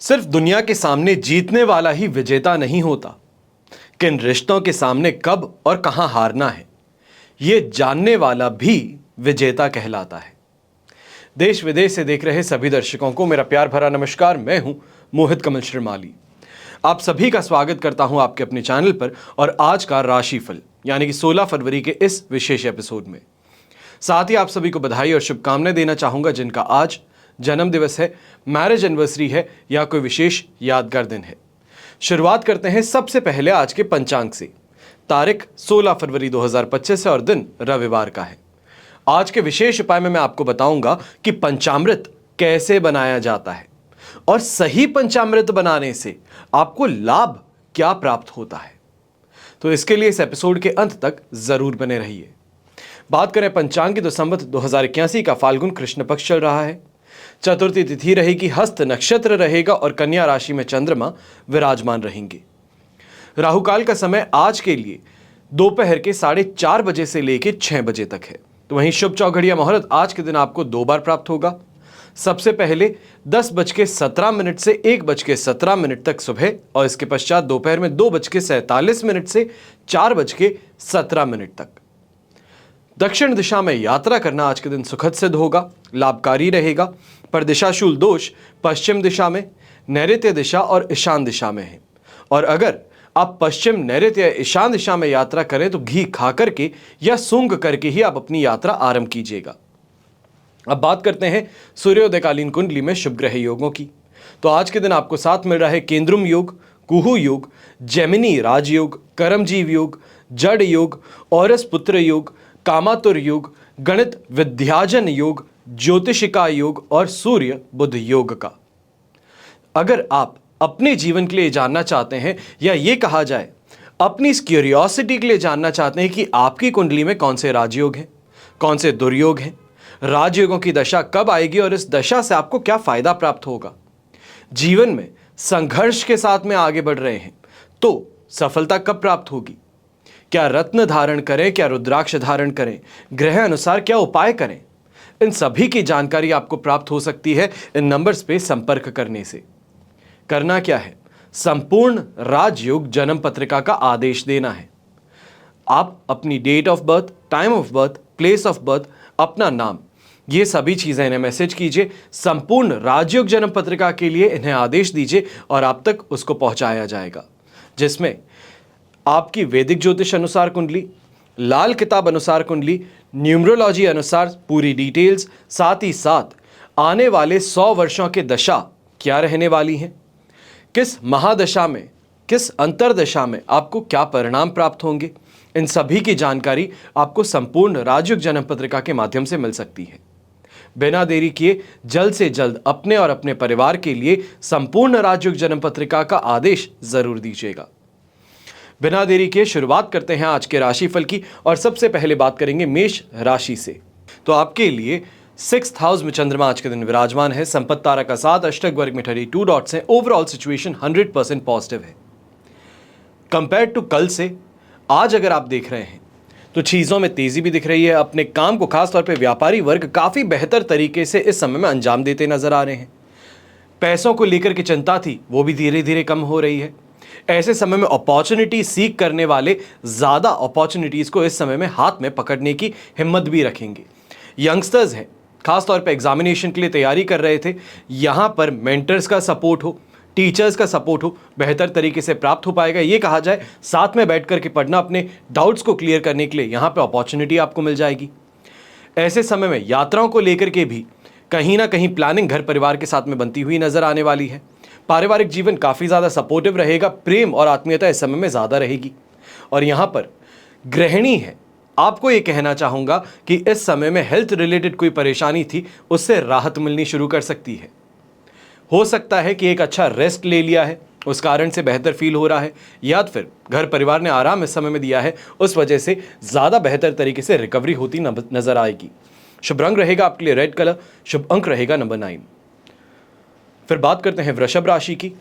सिर्फ दुनिया के सामने जीतने वाला ही विजेता नहीं होता, किन रिश्तों के सामने कब और कहां हारना है ये जानने वाला भी विजेता कहलाता है। देश विदेश से देख रहे सभी दर्शकों को मेरा प्यार भरा नमस्कार। मैं हूं मोहित कमल श्रीमाली। आप सभी का स्वागत करता हूं आपके अपने चैनल पर और आज का राशिफल यानी कि 16 फरवरी के इस विशेष एपिसोड में। साथ ही आप सभी को बधाई और शुभकामनाएं देना चाहूंगा जिनका आज जन्म दिवस है, मैरिज एनिवर्सरी है या कोई विशेष यादगार दिन है। शुरुआत करते हैं सबसे पहले आज के पंचांग से। तारीख 16 फरवरी 2025 है और दिन रविवार का है। आज के विशेष उपाय में मैं आपको बताऊंगा कि पंचामृत कैसे बनाया जाता है और सही पंचामृत बनाने से आपको लाभ क्या प्राप्त होता है। तो इसके लिए इस एपिसोड के अंत तक जरूर बने रहिए। बात करें पंचांग की तो संवत 2081 का फाल्गुन कृष्ण पक्ष चल रहा है। चतुर्थी तिथि रहेगी, हस्त नक्षत्र रहेगा और कन्या राशि में चंद्रमा विराजमान रहेंगे। राहुकाल का समय आज के लिए दोपहर के 4:30 बजे से लेकर 6 बजे तक है। तो वहीं शुभ चौघड़िया मुहूर्त आज के दिन आपको 2 बार प्राप्त होगा। सबसे पहले 10:17 से 1:17 तक सुबह और इसके पश्चात दोपहर में 2:47 से 4:17 तक। दक्षिण दिशा में यात्रा करना आज के दिन सुखद सिद्ध होगा, लाभकारी रहेगा। पर दिशाशूल दोष पश्चिम दिशा में, नैऋत्य दिशा और ईशान दिशा में है। और अगर आप पश्चिम, नैऋत्य या ईशान दिशा में यात्रा करें तो घी खा करके या सूंघ करके ही आप अपनी यात्रा आरंभ कीजिएगा। अब बात करते हैं सूर्योदयकालीन कुंडली में शुभ ग्रह योगों की। तो आज के दिन आपको साथ मिल रहा है केंद्रुम योग, कुहू योग, जेमिनी राजयोग, करमजीव योग, जड़ योग, औरस पुत्र योग, कामातुर योग, गणित विद्याजन योग, ज्योतिषिका योग और सूर्य बुध योग का। अगर आप अपने जीवन के लिए जानना चाहते हैं या ये कहा जाए अपनी इस क्यूरियोसिटी के लिए जानना चाहते हैं कि आपकी कुंडली में कौन से राजयोग हैं, कौन से दुर्योग हैं, राजयोगों की दशा कब आएगी और इस दशा से आपको क्या फायदा प्राप्त होगा, जीवन में संघर्ष के साथ में आगे बढ़ रहे हैं तो सफलता कब प्राप्त होगी, क्या रत्न धारण करें, क्या रुद्राक्ष धारण करें, ग्रह अनुसार क्या उपाय करें, इन सभी की जानकारी आपको प्राप्त हो सकती है इन नंबर्स पे संपर्क करने से। करना क्या है, संपूर्ण राजयोग जन्म पत्रिका का आदेश देना है। आप अपनी date of birth, time of birth, place of birth, अपना नाम, ये सभी चीजें इन्हें मैसेज कीजिए। संपूर्ण राजयोग जन्म पत्रिका के लिए इन्हें आदेश दीजिए और आप तक उसको पहुंचाया जाएगा, जिसमें आपकी वैदिक ज्योतिष अनुसार कुंडली, लाल किताब अनुसार कुंडली, न्यूमरोलॉजी अनुसार पूरी डिटेल्स, साथ ही साथ आने वाले 100 वर्षों के दशा क्या रहने वाली हैं, किस महादशा में, किस अंतरदशा में आपको क्या परिणाम प्राप्त होंगे, इन सभी की जानकारी आपको संपूर्ण राजयोग जन्म पत्रिका के माध्यम से मिल सकती है। बिना देरी किए जल्द से जल्द अपने और अपने परिवार के लिए संपूर्ण राजयोग जन्म पत्रिका का आदेश जरूर दीजिएगा। बिना देरी के शुरुआत करते हैं आज के राशिफल की और सबसे पहले बात करेंगे मेष राशि से। तो आपके लिए 6th हाउस में चंद्रमा आज के दिन विराजमान है। संपत्ति तारा का 7, अष्टक वर्ग में 32 डॉट्स हैं। ओवरऑल सिचुएशन 100% पॉजिटिव है। कंपेयर टू कल से आज अगर आप देख रहे हैं तो चीजों में तेजी भी दिख रही है। अपने काम को खासतौर पर व्यापारी वर्ग काफी बेहतर तरीके से इस समय में अंजाम देते नजर आ रहे हैं। पैसों को लेकर की चिंता थी वो भी धीरे धीरे कम हो रही है। ऐसे समय में अपॉर्चुनिटी सीख करने वाले ज्यादा अपॉर्चुनिटीज को इस समय में हाथ में पकड़ने की हिम्मत भी रखेंगे। यंगस्टर्स हैं, खासतौर पर एग्जामिनेशन के लिए तैयारी कर रहे थे, यहां पर मेंटर्स का सपोर्ट हो, टीचर्स का सपोर्ट हो, बेहतर तरीके से प्राप्त हो पाएगा। ये कहा जाए साथ में बैठ करके पढ़ना, अपने डाउट्स को क्लियर करने के लिए यहां पर अपॉर्चुनिटी आपको मिल जाएगी। ऐसे समय में यात्राओं को लेकर के भी कहीं ना कहीं प्लानिंग घर परिवार के साथ में बनती हुई नजर आने वाली है। पारिवारिक जीवन काफी ज्यादा सपोर्टिव रहेगा। प्रेम और आत्मीयता इस समय में ज्यादा रहेगी। और यहां पर गृहिणी है, आपको यह कहना चाहूंगा कि इस समय में हेल्थ रिलेटेड कोई परेशानी थी उससे राहत मिलनी शुरू कर सकती है। हो सकता है कि एक अच्छा रेस्ट ले लिया है, उस कारण से बेहतर फील हो रहा है, या फिर घर परिवार ने आराम इस समय में दिया है, उस वजह से ज्यादा बेहतर तरीके से रिकवरी होती नजर आएगी। शुभ रंग रहेगा आपके लिए रेड कलर, शुभ अंक रहेगा नंबर 9। फिर बात करते हैं वृषभ राशि की।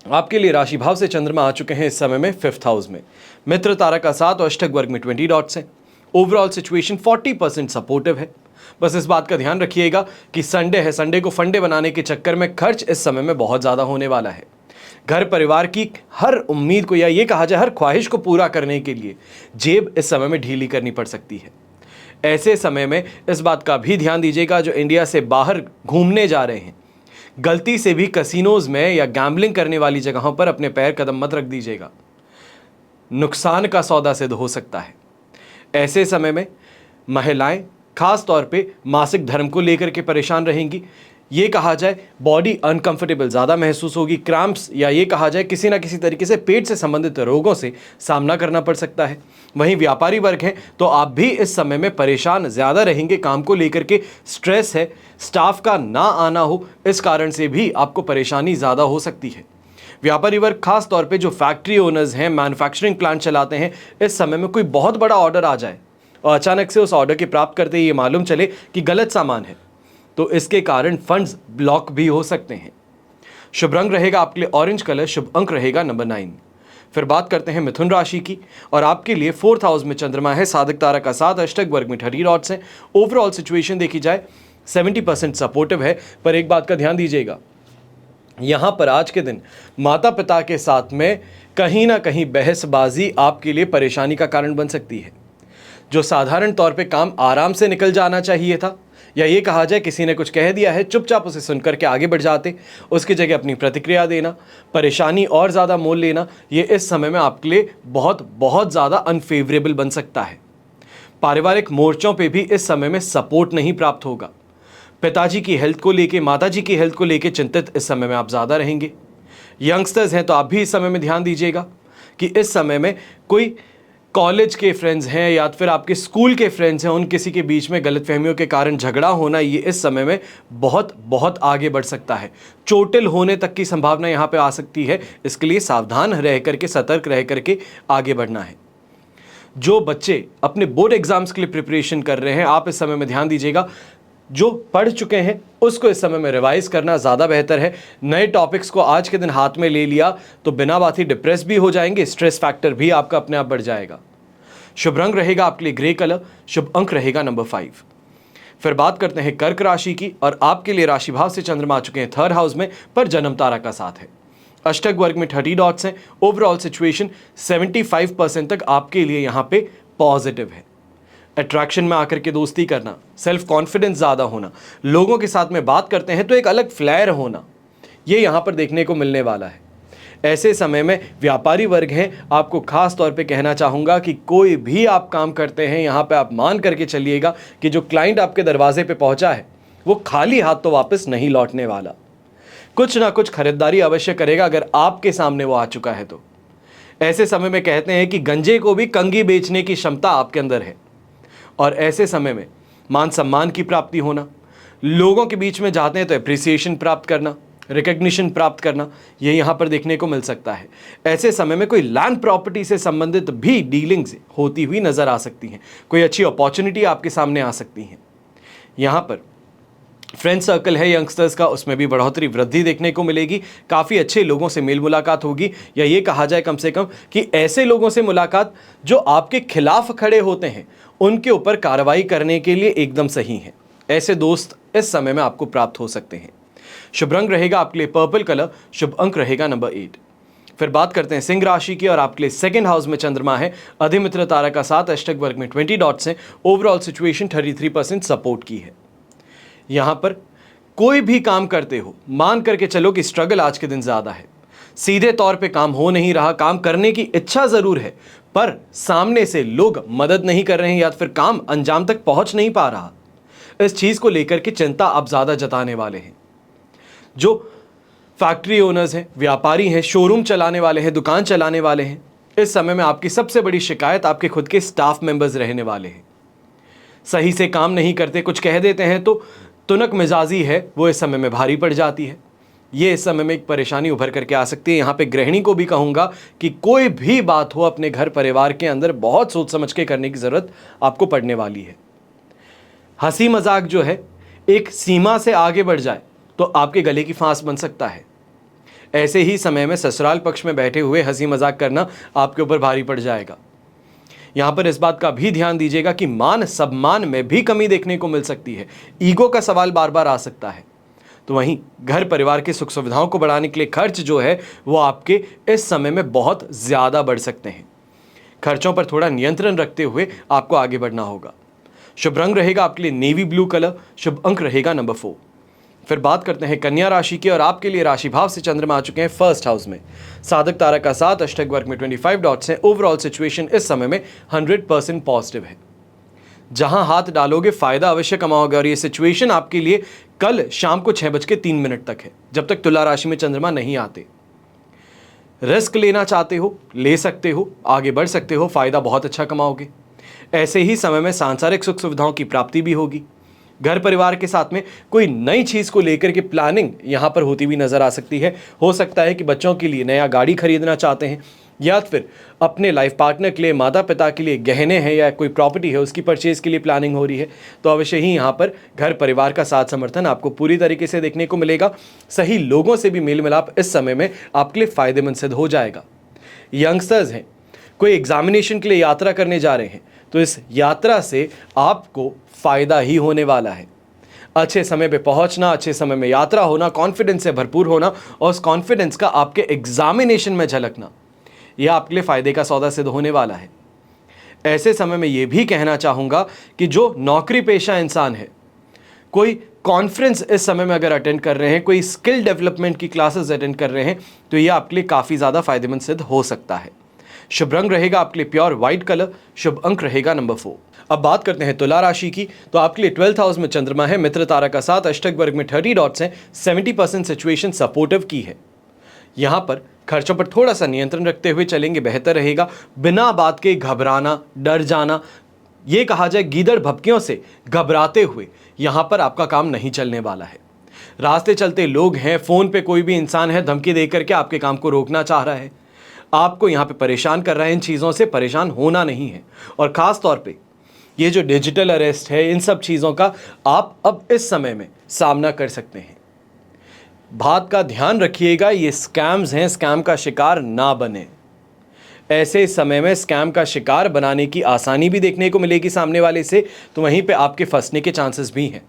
आपके लिए राशि भाव से चंद्रमा आ चुके हैं इस समय में 5th हाउस में। मित्र तारा का 7 और अष्टक वर्ग में 20 डॉट्स हैं। ओवरऑल सिचुएशन 40% सपोर्टिव है। बस इस बात का ध्यान रखिएगा कि संडे है, संडे को फंडे बनाने के चक्कर में खर्च इस समय में बहुत ज़्यादा होने वाला है। घर परिवार की हर उम्मीद को, या ये कहा जाए हर ख्वाहिश को पूरा करने के लिए जेब इस समय में ढीली करनी पड़ सकती है। ऐसे समय में इस बात का भी ध्यान दीजिएगा, जो इंडिया से बाहर घूमने जा रहे हैं, गलती से भी कसिनोज में या गैम्बलिंग करने वाली जगहों पर अपने पैर कदम मत रख दीजिएगा, नुकसान का सौदा सिद्ध हो सकता है। ऐसे समय में महिलाएं खास तौर पे मासिक धर्म को लेकर के परेशान रहेंगी। ये कहा जाए बॉडी अनकंफर्टेबल ज़्यादा महसूस होगी, क्रैम्प्स या ये कहा जाए किसी ना किसी तरीके से पेट से संबंधित रोगों से सामना करना पड़ सकता है। वहीं व्यापारी वर्ग हैं तो आप भी इस समय में परेशान ज़्यादा रहेंगे, काम को लेकर के स्ट्रेस है, स्टाफ का ना आना हो इस कारण से भी आपको परेशानी ज़्यादा हो सकती है। व्यापारी वर्ग खास तौर पे जो फैक्ट्री ओनर्स हैं, मैन्युफैक्चरिंग प्लांट चलाते हैं, इस समय में कोई बहुत बड़ा ऑर्डर आ जाए और अचानक से उस ऑर्डर के प्राप्त करते ही ये मालूम चले कि गलत सामान है, तो इसके कारण फंड्स ब्लॉक भी हो सकते हैं। शुभ रंग रहेगा आपके लिए ऑरेंज कलर, शुभ अंक रहेगा नंबर 9। फिर बात करते हैं मिथुन राशि की, और आपके लिए 4th हाउस में चंद्रमा है, साधक तारा का साथ, अष्टक वर्ग में 30 डॉट्स हैं। ओवरऑल सिचुएशन देखी जाए 70% सपोर्टिव है, पर एक बात का ध्यान दीजिएगा, यहाँ पर आज के दिन माता पिता के साथ में कहीं ना कहीं बहसबाजी आपके लिए परेशानी का कारण बन सकती है। जो साधारण तौर पे काम आराम से निकल जाना चाहिए था, या ये कहा जाए किसी ने कुछ कह दिया है, चुपचाप उसे सुनकर के आगे बढ़ जाते, उसकी जगह अपनी प्रतिक्रिया देना, परेशानी और ज़्यादा मोल लेना, ये इस समय में आपके लिए बहुत बहुत ज़्यादा अनफेवरेबल बन सकता है। पारिवारिक मोर्चों पे भी इस समय में सपोर्ट नहीं प्राप्त होगा। पिताजी की हेल्थ को लेके, माताजी की हेल्थ को लेके चिंतित इस समय में आप ज़्यादा रहेंगे। यंगस्टर्स हैं तो आप भी इस समय में ध्यान दीजिएगा कि इस समय में कोई कॉलेज के फ्रेंड्स हैं या फिर आपके स्कूल के फ्रेंड्स हैं, उन किसी के बीच में गलतफहमियों के कारण झगड़ा होना, ये इस समय में बहुत बहुत आगे बढ़ सकता है। चोटिल होने तक की संभावना यहाँ पे आ सकती है, इसके लिए सावधान रह करके, सतर्क रह करके आगे बढ़ना है। जो बच्चे अपने बोर्ड एग्जाम्स के लिए प्रिपरेशन कर रहे हैं, आप इस समय में ध्यान दीजिएगा, जो पढ़ चुके हैं उसको इस समय में रिवाइज करना ज़्यादा बेहतर है। नए टॉपिक्स को आज के दिन हाथ में ले लिया तो बिना बात ही डिप्रेस भी हो जाएंगे, स्ट्रेस फैक्टर भी आपका अपने आप बढ़ जाएगा। शुभ रंग रहेगा आपके लिए ग्रे कलर, शुभ अंक रहेगा नंबर 5। फिर बात करते हैं कर्क राशि की, और आपके लिए राशि भाव से चंद्रमा आ चुके हैं 3rd हाउस में, पर जन्म तारा का साथ है। अष्टक वर्ग में 30 डॉट्स हैं। ओवरऑल सिचुएशन 75% तक आपके लिए यहाँ पे पॉजिटिव है। अट्रैक्शन में आकर के दोस्ती करना, सेल्फ कॉन्फिडेंस ज़्यादा होना, लोगों के साथ में बात करते हैं तो एक अलग फ्लेयर होना, ये यहाँ पर देखने को मिलने वाला है। ऐसे समय में व्यापारी वर्ग हैं, आपको खास तौर पे कहना चाहूँगा कि कोई भी आप काम करते हैं, यहाँ पे आप मान करके चलिएगा कि जो क्लाइंट आपके दरवाजे पे पहुँचा है वो खाली हाथ तो वापस नहीं लौटने वाला, कुछ ना कुछ खरीदारी अवश्य करेगा अगर आपके सामने वो आ चुका है तो। ऐसे समय में कहते हैं कि गंजे को भी कंघी बेचने की क्षमता आपके अंदर है, और ऐसे समय में मान सम्मान की प्राप्ति होना, लोगों के बीच में जाते हैं तो एप्रिसिएशन प्राप्त करना, रिकग्निशन प्राप्त करना, ये यहाँ पर देखने को मिल सकता है। ऐसे समय में कोई लैंड प्रॉपर्टी से संबंधित भी डीलिंग्स होती हुई नजर आ सकती हैं, कोई अच्छी अपॉर्चुनिटी आपके सामने आ सकती हैं। यहाँ पर फ्रेंड सर्कल है यंगस्टर्स का, उसमें भी बढ़ोतरी वृद्धि देखने को मिलेगी, काफ़ी अच्छे लोगों से मेल मुलाकात होगी, या ये कहा जाए कम से कम कि ऐसे लोगों से मुलाकात जो आपके खिलाफ खड़े होते हैं, उनके ऊपर कार्रवाई करने के लिए एकदम सही हैं। ऐसे दोस्त इस समय में आपको प्राप्त हो सकते हैं। शुभ रंग रहेगा आपके लिए पर्पल कलर, शुभ अंक रहेगा नंबर 8। फिर बात करते हैं सिंह राशि की, और आपके लिए 2nd हाउस में चंद्रमा है, अधिमित्र तारा का साथ, अष्टक वर्ग में 20 डॉट्स हैं। ओवरऑल सिचुएशन 33% सपोर्ट की है। यहाँ पर कोई भी काम करते हो, मान करके चलो कि स्ट्रगल आज के दिन ज़्यादा है, सीधे तौर पे काम हो नहीं रहा, काम करने की इच्छा ज़रूर है पर सामने से लोग मदद नहीं कर रहे हैं या फिर काम अंजाम तक पहुंच नहीं पा रहा, इस चीज़ को लेकर के चिंता आप ज़्यादा जताने वाले हैं। जो फैक्ट्री ओनर्स हैं, व्यापारी हैं, शोरूम चलाने वाले हैं, दुकान चलाने वाले हैं, इस समय में आपकी सबसे बड़ी शिकायत आपके खुद के स्टाफ मेंबर्स रहने वाले हैं। सही से काम नहीं करते, कुछ कह देते हैं तो तुनक मिजाजी है वो इस समय में भारी पड़ जाती है। ये इस समय में एक परेशानी उभर करके आ सकती है। यहाँ पे गृहिणी को भी कहूँगा कि कोई भी बात हो अपने घर परिवार के अंदर बहुत सोच समझ के करने की ज़रूरत आपको पड़ने वाली है। हंसी मजाक जो है एक सीमा से आगे बढ़ जाए तो आपके गले की फांस बन सकता है। ऐसे ही समय में ससुराल पक्ष में बैठे हुए हंसी मजाक करना आपके ऊपर भारी पड़ जाएगा। यहां पर इस बात का भी ध्यान दीजिएगा कि मान सम्मान में भी कमी देखने को मिल सकती है। ईगो का सवाल बार बार आ सकता है। तो वहीं घर परिवार की सुख सुविधाओं को बढ़ाने के लिए खर्च जो है वो आपके इस समय में बहुत ज्यादा बढ़ सकते हैं। खर्चों पर थोड़ा नियंत्रण रखते हुए आपको आगे बढ़ना होगा। शुभ रंग रहेगा आपके लिए नेवी ब्लू कलर। शुभ अंक रहेगा नंबर 4। फिर बात करते हैं कन्या राशि की, और आपके लिए राशि भाव से चंद्रमा आ चुके हैं फर्स्ट हाउस में। साधक तारा का 7, अष्टक वर्ग में 25 डॉट्स हैं। ओवरऑल सिचुएशन इस समय में 100% पॉजिटिव है। जहां हाथ डालोगे फायदा अवश्य कमाओगे, और ये सिचुएशन आपके लिए कल शाम को 6:03 तक है, जब तक तुला राशि में चंद्रमा नहीं आते। रिस्क लेना चाहते हो ले सकते हो, आगे बढ़ सकते हो, फायदा बहुत अच्छा कमाओगे। ऐसे ही समय में सांसारिक सुख सुविधाओं की प्राप्ति भी होगी। घर परिवार के साथ में कोई नई चीज को लेकर के प्लानिंग यहां पर होती हुई नजर आ सकती है। हो सकता है कि बच्चों के लिए नया गाड़ी खरीदना चाहते हैं, या फिर अपने लाइफ पार्टनर के लिए, माता पिता के लिए गहने हैं या कोई प्रॉपर्टी है उसकी परचेज के लिए प्लानिंग हो रही है। तो अवश्य ही यहाँ पर घर परिवार का साथ समर्थन आपको पूरी तरीके से देखने को मिलेगा। सही लोगों से भी मेल मिलाप इस समय में आपके लिए फायदेमंद सिद्ध हो जाएगा। यंगस्टर्स हैं, कोई एग्जामिनेशन के लिए यात्रा करने जा रहे हैं, तो इस यात्रा से आपको फायदा ही होने वाला है। अच्छे समय पे पहुंचना, अच्छे समय में यात्रा होना, कॉन्फिडेंस से भरपूर होना, और उस कॉन्फिडेंस का आपके एग्जामिनेशन में झलकना, यह आपके लिए फायदे का सौदा सिद्ध होने वाला है। ऐसे समय में यह भी कहना चाहूंगा कि जो नौकरी पेशा इंसान है, कोई कॉन्फ्रेंस इस समय में अगर अटेंड कर रहे हैं, कोई स्किल डेवलपमेंट की क्लासेस अटेंड कर रहे हैं, तो यह आपके लिए काफी ज्यादा फायदेमंद सिद्ध हो सकता है। शुभ रंग रहेगा आपके लिए प्योर व्हाइट कलर। शुभ अंक रहेगा नंबर 4। अब बात करते हैं तुला राशि की, तो आपके लिए 12th हाउस में चंद्रमा है। मित्र तारा का 7, अष्टक वर्ग में 30 डॉट्स हैं। 70% सिचुएशन सपोर्टिव की है। यहां पर खर्चों पर थोड़ा सा नियंत्रण रखते हुए चलेंगे, बेहतर रहेगा। बिना बात के घबराना, डर जाना, ये कहा जाए गीदड़ भपकियों से घबराते हुए यहां पर आपका काम नहीं चलने वाला है। रास्ते चलते लोग हैं, फोन पे कोई भी इंसान है, धमकी देकर के आपके काम को रोकना चाह रहा है, आपको यहां पे परेशान कर रहा है। इन चीजों से परेशान होना नहीं है। और खास तौर पे ये जो डिजिटल अरेस्ट है, इन सब चीजों का आप अब इस समय में सामना कर सकते हैं। बात का ध्यान रखिएगा, ये स्कैम्स हैं, स्कैम का शिकार ना बने। ऐसे समय में स्कैम का शिकार बनाने की आसानी भी देखने को मिलेगी सामने वाले से, तो वहीं पे आपके फंसने के चांसेस भी हैं।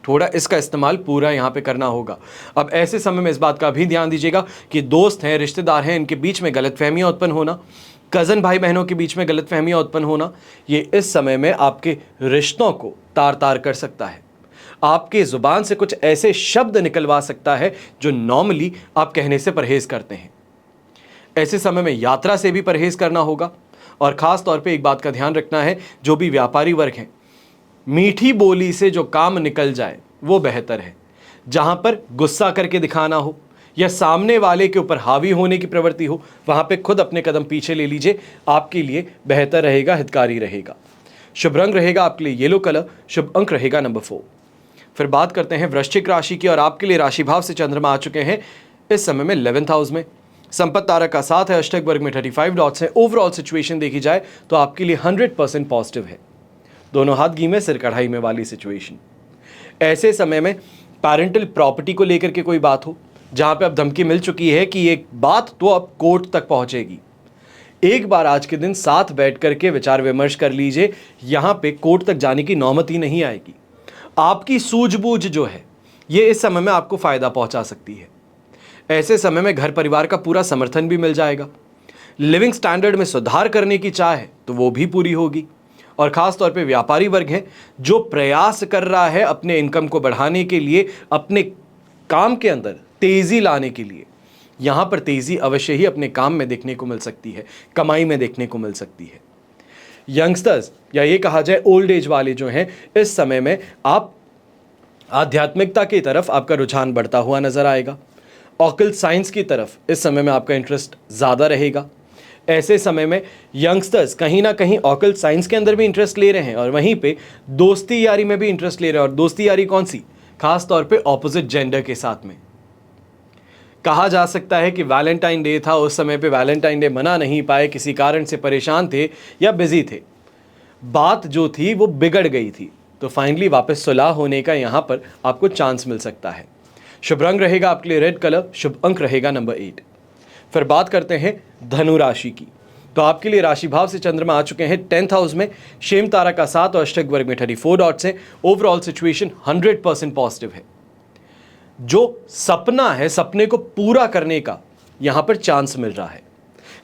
थोड़ा इसका इस्तेमाल पूरा यहाँ पे करना होगा। अब ऐसे समय में इस बात का भी ध्यान दीजिएगा कि दोस्त हैं, रिश्तेदार हैं, इनके बीच में गलतफहमियां उत्पन्न होना, कज़न भाई बहनों के बीच में गलतफहमियां उत्पन्न होना, ये इस समय में आपके रिश्तों को तार तार कर सकता है। आपके ज़ुबान से कुछ ऐसे शब्द निकलवा सकता है जो नॉर्मली आप कहने से परहेज करते हैं। ऐसे समय में यात्रा से भी परहेज करना होगा। और ख़ास तौर पे एक बात का ध्यान रखना है, जो भी व्यापारी वर्ग हैं, मीठी बोली से जो काम निकल जाए वो बेहतर है। जहां पर गुस्सा करके दिखाना हो या सामने वाले के ऊपर हावी होने की प्रवृत्ति हो, वहां पे खुद अपने कदम पीछे ले लीजिए, आपके लिए बेहतर रहेगा, हितकारी रहेगा। शुभ रंग रहेगा आपके लिए येलो कलर। शुभ अंक रहेगा नंबर 4। फिर बात करते हैं वृश्चिक राशि की, और आपके लिए राशि भाव से चंद्रमा आ चुके हैं इस समय में 11th हाउस में। संपत्ति तारा का 7 है, अष्टक वर्ग में 35 डॉट्स हैं। ओवरऑल सिचुएशन देखी जाए तो आपके लिए 100% पॉजिटिव है। दोनों हाथ घी में सिर कढ़ाई में वाली सिचुएशन। ऐसे समय में पैरेंटल प्रॉपर्टी को लेकर के कोई बात हो, जहां पे अब धमकी मिल चुकी है कि ये बात तो अब कोर्ट तक पहुंचेगी, एक बार आज के दिन साथ बैठ करके विचार विमर्श कर लीजिए। यहां पे कोर्ट तक जाने की नौबत ही नहीं आएगी। आपकी सूझबूझ जो है ये इस समय में आपको फायदा पहुंचा सकती है। ऐसे समय में घर परिवार का पूरा समर्थन भी मिल जाएगा। लिविंग स्टैंडर्ड में सुधार करने की चाह है तो वो भी पूरी होगी। और खास तौर पे व्यापारी वर्ग है जो प्रयास कर रहा है अपने इनकम को बढ़ाने के लिए, अपने काम के अंदर तेजी लाने के लिए, यहां पर तेजी अवश्य ही अपने काम में देखने को मिल सकती है, कमाई में देखने को मिल सकती है। यंगस्टर्स या ये कहा जाए ओल्ड एज वाले जो हैं, इस समय में आप आध्यात्मिकता की तरफ आपका रुझान बढ़ता हुआ नजर आएगा। ऑकल्ट साइंस की तरफ इस समय में आपका इंटरेस्ट ज़्यादा रहेगा। ऐसे समय में यंगस्टर्स कहीं ना कहीं ऑकल्ट साइंस के अंदर भी इंटरेस्ट ले रहे हैं और वहीं पे दोस्ती यारी में भी इंटरेस्ट ले रहे हैं। और दोस्ती यारी कौन सी? खास तौर पे ऑपोजिट जेंडर के साथ में। कहा जा सकता है कि वैलेंटाइन डे था, उस समय पे वैलेंटाइन डे मना नहीं पाए, किसी कारण से परेशान थे या बिजी थे, बात जो थी वो बिगड़ गई थी, तो फाइनली वापस सुलह होने का यहाँ पर आपको चांस मिल सकता है। शुभ रंग रहेगा आपके लिए रेड कलर। शुभ अंक रहेगा नंबर 8। फिर बात करते हैं धनु राशि की, तो आपके लिए राशि भाव से चंद्रमा आ चुके हैं 10th हाउस में, शेम तारा का 7 और अष्टक वर्ग में 34 डॉट्स है। ओवरऑल सिचुएशन 100% पॉजिटिव है। जो सपना है, सपने को पूरा करने का यहां पर चांस मिल रहा है।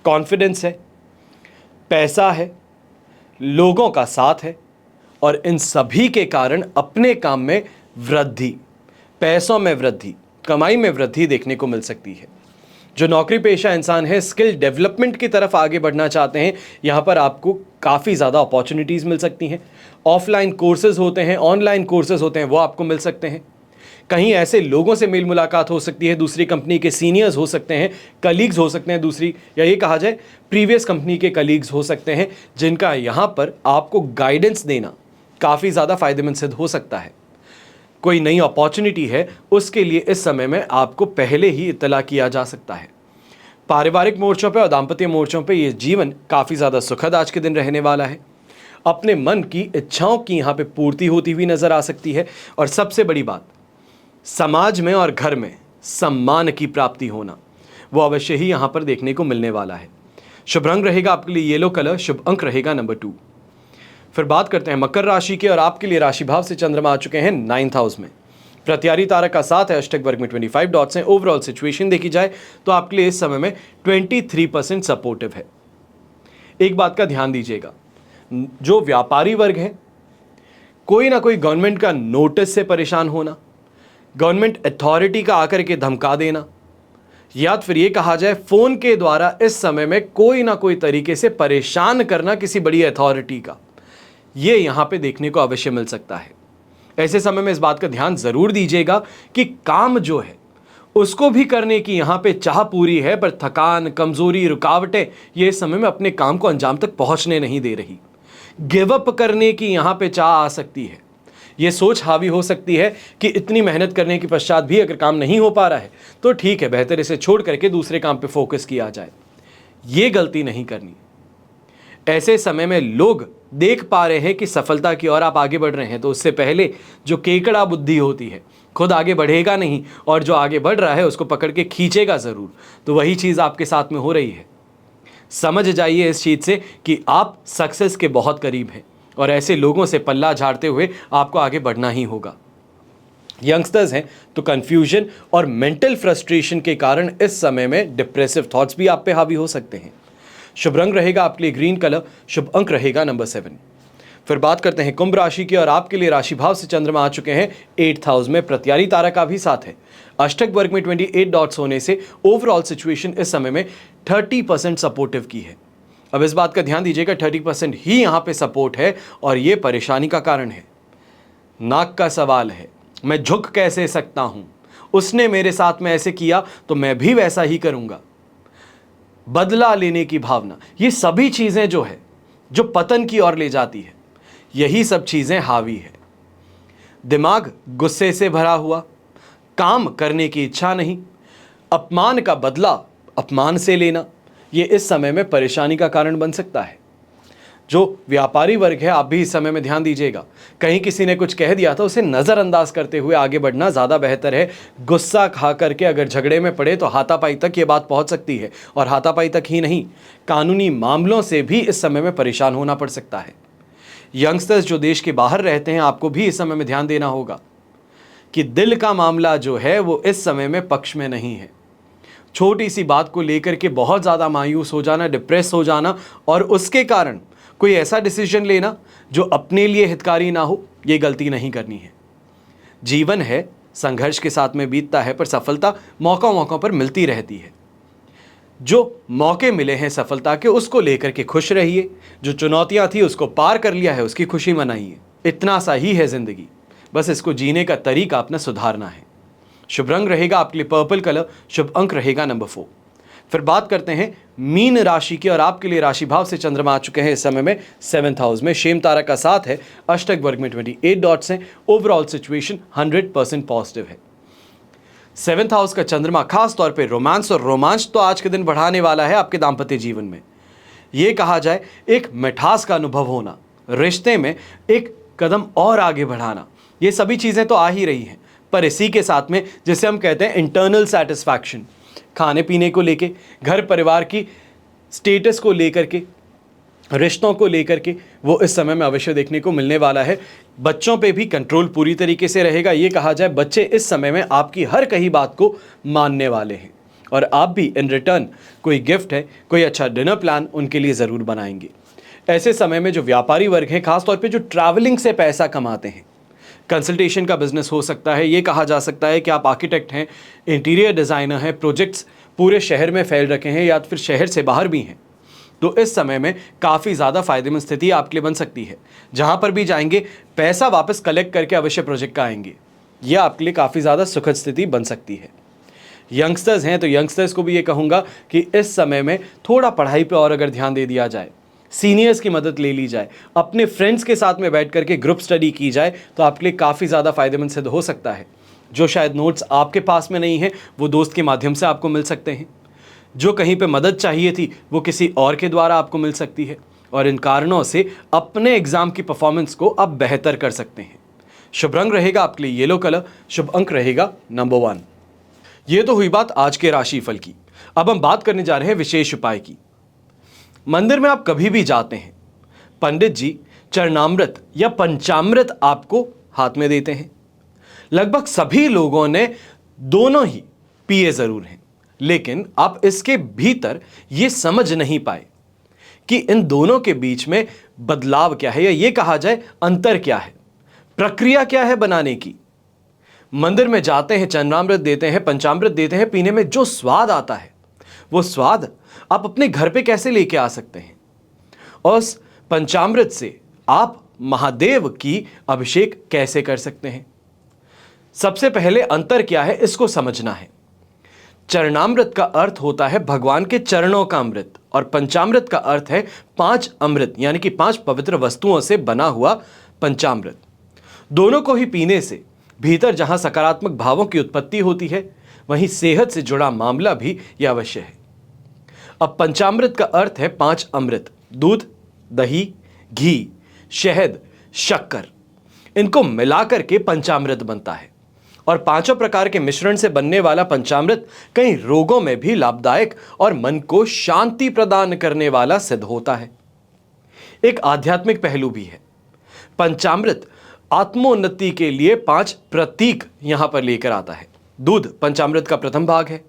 कॉन्फिडेंस है, पैसा है, लोगों का साथ है और इन सभी के कारण अपने काम में वृद्धि, पैसों में वृद्धि, कमाई में वृद्धि देखने को मिल सकती है। जो नौकरी पेशा इंसान है, स्किल डेवलपमेंट की तरफ आगे बढ़ना चाहते हैं, यहाँ पर आपको काफ़ी ज़्यादा अपॉर्चुनिटीज़ मिल सकती हैं। ऑफलाइन कोर्सेज होते हैं, ऑनलाइन कोर्सेज होते हैं, वो आपको मिल सकते हैं। कहीं ऐसे लोगों से मेल मुलाकात हो सकती है, दूसरी कंपनी के सीनियर्स हो सकते हैं, कलीग्स हो सकते हैं दूसरी, या ये कहा जाए प्रीवियस कंपनी के कलीग्स हो सकते हैं, जिनका यहाँ पर आपको गाइडेंस देना काफ़ी ज़्यादा फायदेमंद सिद्ध हो सकता है। कोई नई अपॉर्चुनिटी है, उसके लिए इस समय में आपको पहले ही इत्तला किया जा सकता है। पारिवारिक मोर्चों पे और दाम्पत्य मोर्चों पे ये जीवन काफ़ी ज़्यादा सुखद आज के दिन रहने वाला है। अपने मन की इच्छाओं की यहाँ पे पूर्ति होती हुई नज़र आ सकती है। और सबसे बड़ी बात, समाज में और घर में सम्मान की प्राप्ति होना, वो अवश्य ही यहाँ पर देखने को मिलने वाला है। शुभ रंग रहेगा आपके लिए येलो कलर, शुभ अंक रहेगा नंबर 2। फिर बात करते हैं मकर राशि के, और आपके लिए राशि भाव से चंद्रमा आ चुके हैं 9th हाउस में। प्रत्यारी तारा का 7 है, अष्टक वर्ग में 25 डॉट्स हैं। ओवरऑल सिचुएशन देखी जाए तो आपके लिए इस समय में 23% सपोर्टिव है। एक बात का ध्यान दीजिएगा, जो व्यापारी वर्ग है, कोई ना कोई गवर्नमेंट का नोटिस से परेशान होना, गवर्नमेंट अथॉरिटी का आकर के धमका देना, या फिर ये कहा जाए फोन के द्वारा इस समय में कोई ना कोई तरीके से परेशान करना किसी बड़ी अथॉरिटी का, ये यहां पे देखने को अवश्य मिल सकता है। ऐसे समय में इस बात का ध्यान जरूर दीजिएगा कि काम जो है उसको भी करने की यहां पे चाह पूरी है, पर थकान, कमजोरी, रुकावटें ये इस समय में अपने काम को अंजाम तक पहुंचने नहीं दे रही। गिव अप करने की यहां पे चाह आ सकती है। ये सोच हावी हो सकती है कि इतनी मेहनत करने के पश्चात भी अगर काम नहीं हो पा रहा है तो ठीक है, बेहतर इसे छोड़ करके दूसरे काम पे फोकस किया जाए। ये गलती नहीं करनी। ऐसे समय में लोग देख पा रहे हैं कि सफलता की ओर आप आगे बढ़ रहे हैं, तो उससे पहले जो केकड़ा बुद्धि होती है, खुद आगे बढ़ेगा नहीं और जो आगे बढ़ रहा है उसको पकड़ के खींचेगा ज़रूर, तो वही चीज़ आपके साथ में हो रही है। समझ जाइए इस चीज़ से कि आप सक्सेस के बहुत करीब हैं और ऐसे लोगों से पल्ला झाड़ते हुए आपको आगे बढ़ना ही होगा। यंगस्टर्स हैं तो कन्फ्यूजन और मेंटल फ्रस्ट्रेशन के कारण इस समय में डिप्रेसिव थॉट्स भी आप पे हावी हो सकते हैं। शुभ रंग रहेगा आपके लिए ग्रीन कलर, शुभ अंक रहेगा नंबर 7। फिर बात करते हैं कुंभ राशि की, और आपके लिए राशि भाव से चंद्रमा आ चुके हैं 8th हाउस में। प्रत्यारी तारा का भी साथ है, अष्टक वर्ग में 28 डॉट्स होने से ओवरऑल सिचुएशन इस समय में 30% सपोर्टिव की है। अब इस बात का ध्यान दीजिएगा, 30% ही यहाँ पे सपोर्ट है और ये परेशानी का कारण है। नाक का सवाल है, मैं झुक कैसे सकता हूँ, उसने मेरे साथ में ऐसे किया तो मैं भी वैसा ही करूँगा। बदला लेने की भावना, ये सभी चीज़ें जो है जो पतन की ओर ले जाती है, यही सब चीज़ें हावी है। दिमाग गुस्से से भरा हुआ, काम करने की इच्छा नहीं, अपमान का बदला अपमान से लेना, ये इस समय में परेशानी का कारण बन सकता है। जो व्यापारी वर्ग है, आप भी इस समय में ध्यान दीजिएगा, कहीं किसी ने कुछ कह दिया था उसे नज़रअंदाज करते हुए आगे बढ़ना ज़्यादा बेहतर है। गुस्सा खा करके अगर झगड़े में पड़े तो हाथापाई तक ये बात पहुंच सकती है, और हाथापाई तक ही नहीं, कानूनी मामलों से भी इस समय में परेशान होना पड़ सकता है। यंगस्टर्स जो देश के बाहर रहते हैं, आपको भी इस समय में ध्यान देना होगा कि दिल का मामला जो है वो इस समय में पक्ष में नहीं है। छोटी सी बात को लेकर के बहुत ज़्यादा मायूस हो जाना, डिप्रेस हो जाना और उसके कारण कोई ऐसा डिसीजन लेना जो अपने लिए हितकारी ना हो, ये गलती नहीं करनी है। जीवन है, संघर्ष के साथ में बीतता है, पर सफलता मौकों मौकों पर मिलती रहती है। जो मौके मिले हैं सफलता के, उसको लेकर के खुश रहिए। जो चुनौतियां थी उसको पार कर लिया है, उसकी खुशी मनाइए। इतना सा ही है जिंदगी, बस इसको जीने का तरीका अपना सुधारना है। शुभ रंग रहेगा आपके लिए पर्पल कलर, शुभ अंक रहेगा नंबर 4। फिर बात करते हैं मीन राशि की, और आपके लिए राशि भाव से चंद्रमा आ चुके हैं इस समय में 7th हाउस में। शेम तारा का साथ है, अष्टक वर्ग में 28 डॉट्स हैं। ओवरऑल सिचुएशन 100% पॉजिटिव है। 7th हाउस का चंद्रमा खास तौर पे रोमांस और रोमांच तो आज के दिन बढ़ाने वाला है आपके दाम्पत्य जीवन में। ये कहा जाए एक मिठास का अनुभव होना, रिश्ते में एक कदम और आगे बढ़ाना, ये सभी चीज़ें तो आ ही रही हैं, पर इसी के साथ में जिसे हम कहते हैं इंटरनल सेटिस्फैक्शन, खाने पीने को लेके, घर परिवार की स्टेटस को लेकर के, रिश्तों को लेकर के, वो इस समय में अवश्य देखने को मिलने वाला है। बच्चों पे भी कंट्रोल पूरी तरीके से रहेगा। ये कहा जाए बच्चे इस समय में आपकी हर कही बात को मानने वाले हैं और आप भी इन रिटर्न कोई गिफ्ट है, कोई अच्छा डिनर प्लान उनके लिए ज़रूर बनाएंगे। ऐसे समय में जो व्यापारी वर्ग हैं, खासतौर पे जो ट्रैवलिंग से पैसा कमाते हैं, कंसल्टेशन का बिजनेस हो सकता है। ये कहा जा सकता है कि आप आर्किटेक्ट हैं, इंटीरियर डिज़ाइनर हैं, प्रोजेक्ट्स पूरे शहर में फैल रखे हैं या फिर शहर से बाहर भी हैं, तो इस समय में काफ़ी ज़्यादा फायदेमंद स्थिति आपके लिए बन सकती है। जहां पर भी जाएंगे पैसा वापस कलेक्ट करके अवश्य प्रोजेक्ट का आएंगे। यह आपके लिए काफ़ी ज़्यादा सुखद स्थिति बन सकती है। यंगस्टर्स हैं तो यंगस्टर्स को भी ये कहूँगा कि इस समय में थोड़ा पढ़ाई पर और अगर ध्यान दे दिया जाए, सीनियर्स की मदद ले ली जाए, अपने फ्रेंड्स के साथ में बैठ करके ग्रुप स्टडी की जाए, तो आपके लिए काफ़ी ज़्यादा फायदेमंद सिद्ध हो सकता है। जो शायद नोट्स आपके पास में नहीं है वो दोस्त के माध्यम से आपको मिल सकते हैं। जो कहीं पे मदद चाहिए थी वो किसी और के द्वारा आपको मिल सकती है और इन कारणों से अपने एग्जाम की परफॉर्मेंस को आप बेहतर कर सकते हैं। शुभ रंग रहेगा आपके लिए येलो कलर, शुभ अंक रहेगा नंबर 1। ये तो हुई बात आज के राशिफल की। अब हम बात करने जा रहे हैं विशेष उपाय की। मंदिर में आप कभी भी जाते हैं, पंडित जी चरणामृत या पंचामृत आपको हाथ में देते हैं। लगभग सभी लोगों ने दोनों ही पिए जरूर हैं, लेकिन आप इसके भीतर ये समझ नहीं पाए कि इन दोनों के बीच में बदलाव क्या है, या ये कहा जाए अंतर क्या है, प्रक्रिया क्या है बनाने की। मंदिर में जाते हैं, चरणामृत देते हैं, पंचामृत देते हैं, पीने में जो स्वाद आता है वो स्वाद आप अपने घर पे कैसे लेके आ सकते हैं, और उस पंचामृत से आप महादेव की अभिषेक कैसे कर सकते हैं। सबसे पहले अंतर क्या है इसको समझना है। चरणामृत का अर्थ होता है भगवान के चरणों का अमृत और पंचामृत का अर्थ है 5 अमृत, यानी कि 5 पवित्र वस्तुओं से बना हुआ पंचामृत। दोनों को ही पीने से भीतर जहां सकारात्मक भावों की उत्पत्ति होती है, वहीं सेहत से जुड़ा मामला भी यह अवश्य है। अब पंचामृत का अर्थ है 5 अमृत, दूध, दही, घी, शहद, शक्कर, इनको मिलाकर के पंचामृत बनता है और 5 प्रकार के मिश्रण से बनने वाला पंचामृत कई रोगों में भी लाभदायक और मन को शांति प्रदान करने वाला सिद्ध होता है। एक आध्यात्मिक पहलू भी है। पंचामृत आत्मोन्नति के लिए 5 प्रतीक यहां पर लेकर आता है। दूध पंचामृत का प्रथम भाग है।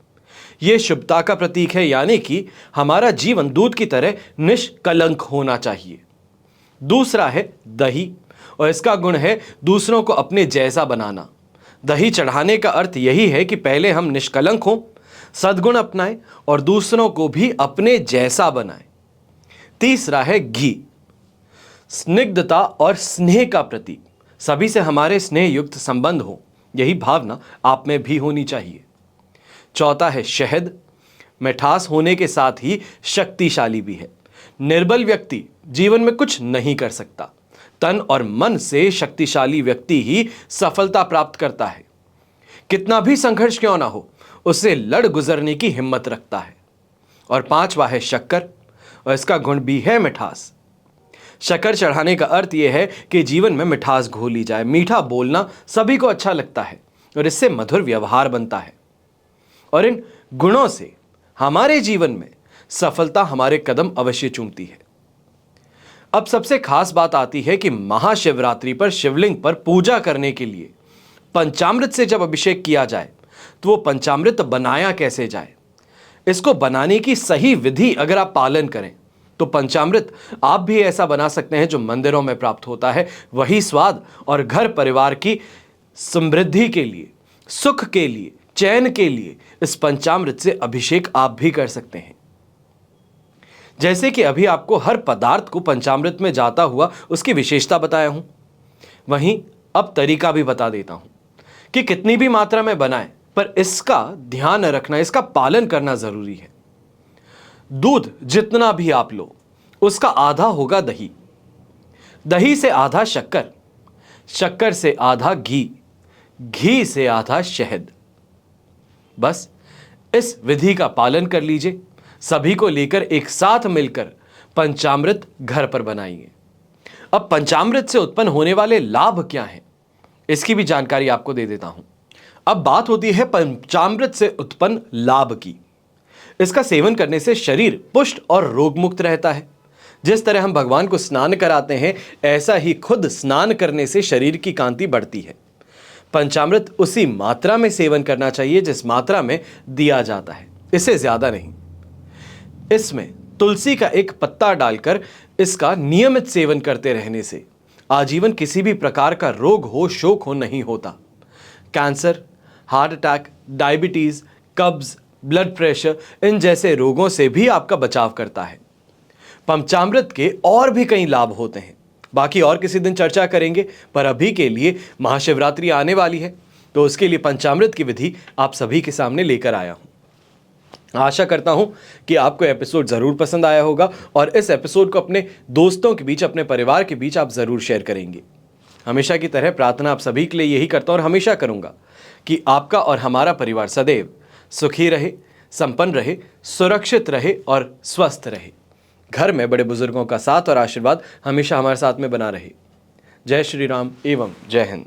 यह शुभता का प्रतीक है, यानी कि हमारा जीवन दूध की तरह निष्कलंक होना चाहिए। दूसरा है दही और इसका गुण है दूसरों को अपने जैसा बनाना। दही चढ़ाने का अर्थ यही है कि पहले हम निष्कलंक हों, सद्गुण अपनाएं और दूसरों को भी अपने जैसा बनाएं। तीसरा है घी, स्निग्धता और स्नेह का प्रतीक। सभी से हमारे स्नेह युक्त संबंध हो, यही भावना आप में भी होनी चाहिए। चौथा है शहद, मिठास होने के साथ ही शक्तिशाली भी है। निर्बल व्यक्ति जीवन में कुछ नहीं कर सकता, तन और मन से शक्तिशाली व्यक्ति ही सफलता प्राप्त करता है। कितना भी संघर्ष क्यों ना हो, उससे लड़ गुजरने की हिम्मत रखता है। और 5वां है शक्कर और इसका गुण भी है मिठास। शक्कर चढ़ाने का अर्थ यह है कि जीवन में मिठास घोली जाए। मीठा बोलना सभी को अच्छा लगता है और इससे मधुर व्यवहार बनता है और इन गुणों से हमारे जीवन में सफलता हमारे कदम अवश्य चूमती है। अब सबसे खास बात आती है कि महाशिवरात्रि पर शिवलिंग पर पूजा करने के लिए पंचामृत से जब अभिषेक किया जाए तो वो पंचामृत बनाया कैसे जाए, इसको बनाने की सही विधि अगर आप पालन करें तो पंचामृत आप भी ऐसा बना सकते हैं जो मंदिरों में प्राप्त होता है। वही स्वाद और घर परिवार की समृद्धि के लिए, सुख के लिए, चैन के लिए इस पंचामृत से अभिषेक आप भी कर सकते हैं। जैसे कि अभी आपको हर पदार्थ को पंचामृत में जाता हुआ उसकी विशेषता बताया हूं, वहीं अब तरीका भी बता देता हूं कि कितनी भी मात्रा में बनाएं, पर इसका ध्यान रखना, इसका पालन करना जरूरी है। दूध जितना भी आप लो उसका आधा होगा दही, दही से आधा शक्कर, शक्कर से आधा घी, घी से आधा शहद। बस इस विधि का पालन कर लीजिए। सभी को लेकर एक साथ मिलकर पंचामृत घर पर बनाइए। अब पंचामृत से उत्पन्न होने वाले लाभ क्या हैं, इसकी भी जानकारी आपको दे देता हूं। अब बात होती है पंचामृत से उत्पन्न लाभ की। इसका सेवन करने से शरीर पुष्ट और रोग मुक्त रहता है। जिस तरह हम भगवान को स्नान कराते हैं, ऐसा ही खुद स्नान करने से शरीर की कांति बढ़ती है। पंचामृत उसी मात्रा में सेवन करना चाहिए जिस मात्रा में दिया जाता है, इससे ज्यादा नहीं। इसमें तुलसी का एक पत्ता डालकर इसका नियमित सेवन करते रहने से आजीवन किसी भी प्रकार का रोग हो, शोक हो नहीं होता। कैंसर, हार्ट अटैक, डायबिटीज, कब्ज, ब्लड प्रेशर, इन जैसे रोगों से भी आपका बचाव करता है। पंचामृत के और भी कई लाभ होते हैं, बाकी और किसी दिन चर्चा करेंगे, पर अभी के लिए महाशिवरात्रि आने वाली है, तो उसके लिए पंचामृत की विधि आप सभी के सामने लेकर आया हूं। आशा करता हूं कि आपको एपिसोड जरूर पसंद आया होगा और इस एपिसोड को अपने दोस्तों के बीच, अपने परिवार के बीच आप जरूर शेयर करेंगे। हमेशा की तरह प्रार्थना आप सभी के लिए यही करता हूं और हमेशा करूंगा कि आपका और हमारा परिवार सदैव सुखी रहे, संपन्न रहे, सुरक्षित रहे और स्वस्थ रहे। घर में बड़े बुजुर्गों का साथ और आशीर्वाद हमेशा हमारे साथ में बना रहे। जय श्री राम एवं जय हिंद।